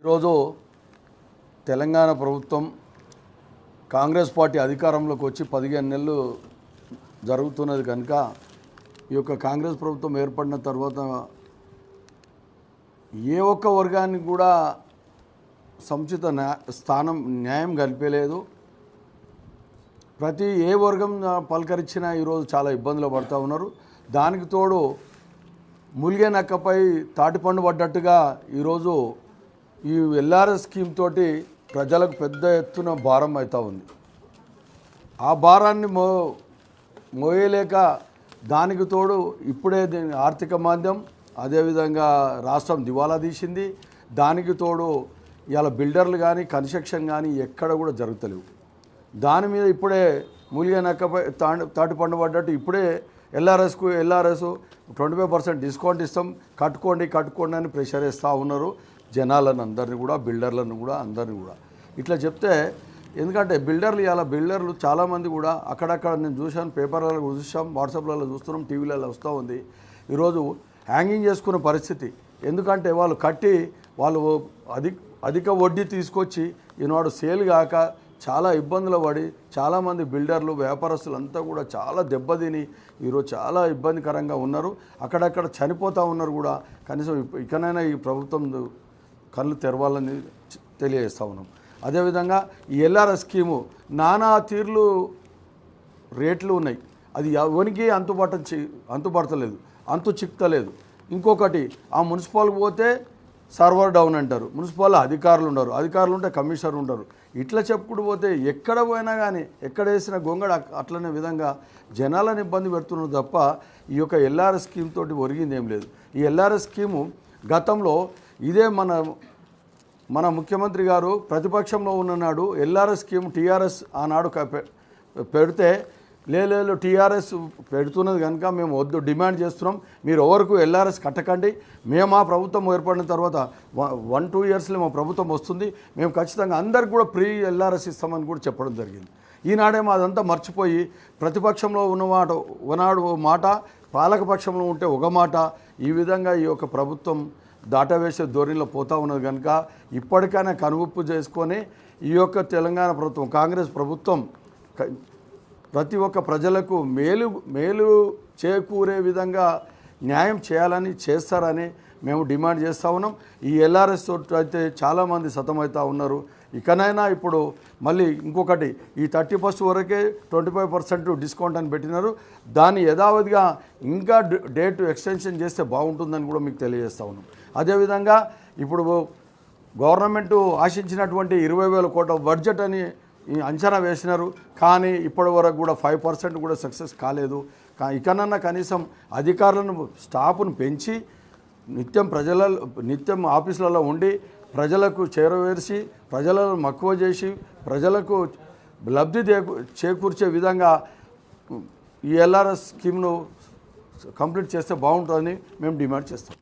ఈరోజు తెలంగాణ ప్రభుత్వం కాంగ్రెస్ పార్టీ అధికారంలోకి వచ్చి 15 నెలలు జరుగుతున్నది కనుక ఈ యొక్క కాంగ్రెస్ ప్రభుత్వం ఏర్పడిన తర్వాత ఏ ఒక్క వర్గానికి కూడా సముచిత స్థానం న్యాయం కల్పలేదు. ప్రతి ఏ వర్గం పలకరించినా ఈరోజు చాలా ఇబ్బందులు పడుతూ ఉన్నారు. దానికి తోడు ములిగే నక్కపై తాటిపండు పడ్డట్టుగా ఈరోజు ఈ ఎల్ఆర్ఎస్ స్కీమ్ తోటి ప్రజలకు పెద్ద ఎత్తున భారం అవుతూ ఉంది. ఆ భారాన్ని మోయలేక దానికి తోడు ఇప్పుడే ఆర్థిక మాంద్యం, అదేవిధంగా రాష్ట్రం దివాలా తీసింది. దానికి తోడు ఇవాళ బిల్డర్లు కానీ కన్స్ట్రక్షన్ కానీ ఎక్కడ కూడా జరుగుతలేవు. దాని మీద ఇప్పుడే మూలిగా నక్కపై తాటిపండు పడ్డట్టు ఇప్పుడే ఎల్ఆర్ఎస్ 25% డిస్కౌంట్ ఇస్తాం, కట్టుకోండి అని ప్రెషర్ ఇస్తూ ఉన్నారు జనాలను అందరినీ కూడా, బిల్డర్లను కూడా, అందరినీ కూడా. ఇట్లా చెప్తే ఎందుకంటే బిల్డర్లు చాలామంది కూడా అక్కడక్కడ నేను చూశాను, పేపర్లలో చూసాం, వాట్సాప్లలో చూస్తున్నాం, టీవీలలో వస్తూ ఉంది. ఈరోజు హ్యాంగింగ్ చేసుకునే పరిస్థితి. ఎందుకంటే వాళ్ళు కట్టి వాళ్ళు అధిక వడ్డీ తీసుకొచ్చి ఈనాడు సేల్ కాక చాలా ఇబ్బందులు పడి చాలామంది బిల్డర్లు వ్యాపారస్తులు అంతా కూడా చాలా దెబ్బతిని ఈరోజు చాలా ఇబ్బందికరంగా ఉన్నారు. అక్కడక్కడ చనిపోతూ ఉన్నారు కూడా. కనీసం ఇకనైనా ఈ ప్రభుత్వం కళ్ళు తెరవాలని తెలియజేస్తూ ఉన్నాం. అదేవిధంగా ఈ ఎల్ఆర్ఎస్ స్కీము నానా తీర్లు రేట్లు ఉన్నాయి. అది ఎవరికి అంతుపడతలేదు, అంతు చిక్తలేదు. ఇంకొకటి ఆ మున్సిపాల్కి పోతే సర్వర్ డౌన్ అంటారు, మున్సిపల్ అధికారులు ఉంటే కమిషనర్ ఉండరు. ఇట్లా చెప్పుకుంటూ పోతే ఎక్కడ పోయినా కానీ ఎక్కడ వేసిన గొంగడ అట్లనే విధంగా జనాలను ఇబ్బంది పెడుతున్నారు తప్ప ఈ యొక్క ఎల్ఆర్ఎస్ స్కీమ్ తోటి ఒరిగింది ఏం లేదు. ఈ ఎల్ఆర్ఎస్ స్కీము గతంలో ఇదే మన ముఖ్యమంత్రి గారు ప్రతిపక్షంలో ఉన్ననాడు ఎల్ఆర్ఎస్ స్కీమ్ టీఆర్ఎస్ ఆనాడు పెడితే లేదు టీఆర్ఎస్ పెడుతున్నది కనుక మేము వద్దు, డిమాండ్ చేస్తున్నాం, మీరు ఎవరికి ఎల్ఆర్ఎస్ కట్టకండి, మేము ఆ ప్రభుత్వం ఏర్పడిన తర్వాత 1-2 ఇయర్స్లో మా ప్రభుత్వం వస్తుంది, మేము ఖచ్చితంగా అందరికి కూడా ఫ్రీ ఎల్ఆర్ఎస్ ఇస్తామని కూడా చెప్పడం జరిగింది. ఈనాడేమో అదంతా మర్చిపోయి ప్రతిపక్షంలో ఉన్ననాడు మాట, పాలకపక్షంలో ఉంటే ఒక మాట, ఈ విధంగా ఈ యొక్క ప్రభుత్వం దాటవేసే ధోరణిలో పోతూ ఉన్నది కనుక ఇప్పటికైనా కనువిప్పు చేసుకొని ఈ యొక్క తెలంగాణ ప్రభుత్వం కాంగ్రెస్ ప్రభుత్వం ప్రతి ఒక్క ప్రజలకు మేలు చేకూరే విధంగా న్యాయం చేస్తారని మేము డిమాండ్ చేస్తూ ఉన్నాం. ఈ ఎల్ఆర్ఎస్ తోటి అయితే చాలామంది సతమవుతూ ఉన్నారు. ఇకనైనా ఇప్పుడు మళ్ళీ ఇంకొకటి ఈ 31st వరకే 25% డిస్కౌంట్ అని పెట్టినారు. దాన్ని యథావధిగా ఇంకా డేట్ ఎక్స్టెన్షన్ చేస్తే బాగుంటుందని కూడా మీకు తెలియజేస్తూ ఉన్నాం. అదేవిధంగా ఇప్పుడు గవర్నమెంట్ ఆశించినటువంటి 20,000 కోట్ల బడ్జెట్ అని అంచనా వేసినారు. కానీ ఇప్పటి వరకు కూడా 5% కూడా సక్సెస్ కాలేదు. ఇకనన్నా కనీసం అధికారులను స్టాఫ్ను పెంచి నిత్యం ఆఫీసులలో ఉండి ప్రజలకు చేరవేసి ప్రజలను మక్కువ చేసి ప్రజలకు లబ్ధి చేకూర్చే విధంగా ఈ ఎల్ఆర్ఎస్ స్కీమ్ను కంప్లీట్ చేస్తే బాగుంటుందని మేము డిమాండ్ చేస్తాం.